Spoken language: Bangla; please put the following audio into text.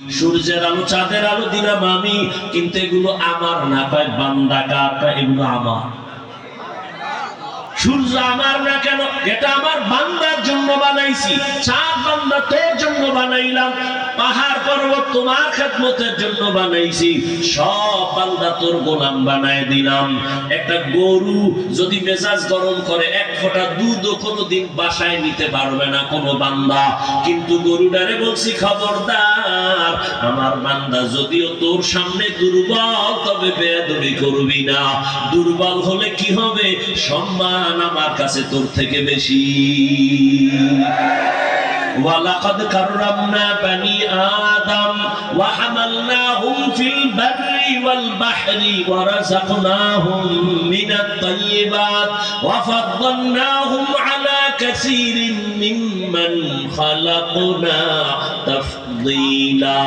সূর্যের আলো চাঁদের আলো দিলাম আমি, কিন্তু এগুলো আমার না। কয় বান্দা কার? এগুলো আমার। সূর্য আমার না কেন? এটা আমার বান্দার জন্য বানাইছি। চাঁদ বান্দা তোর জন্য বানাইলাম, পাহাড় পর্বত তোমার খেদমতের জন্য বানাইছি। সব বান্দা তোর গোলাম বানায় দিলাম। একটা গরু যদি মেজাজ গরম করে, এক ফোঁটা দুধও কোনোদিন বাসায় নিতে পারবে না কোনো বান্দা। কিন্তু গরুটারে বলছি, খবরদার, আমার বান্দা যদিও তোর সামনে দুর্বল, তবে বেয়াদবি করবি না। দুর্বল হলে কি হবে? সম্মান আমার কাছে তোর থেকে বেশি। ওয়ালাকাদ কাররামনা বানি আদম ওয়া হামালনাহুম ফিল বাররি ওয়াল বাহরি ওয়া রাযাকনাহুম মিনাত তাইয়্যিবাত ওয়া ফাদ্দালনাহুম আলা কাসীরিন মিম্মান খালাকনা তাফদীলা।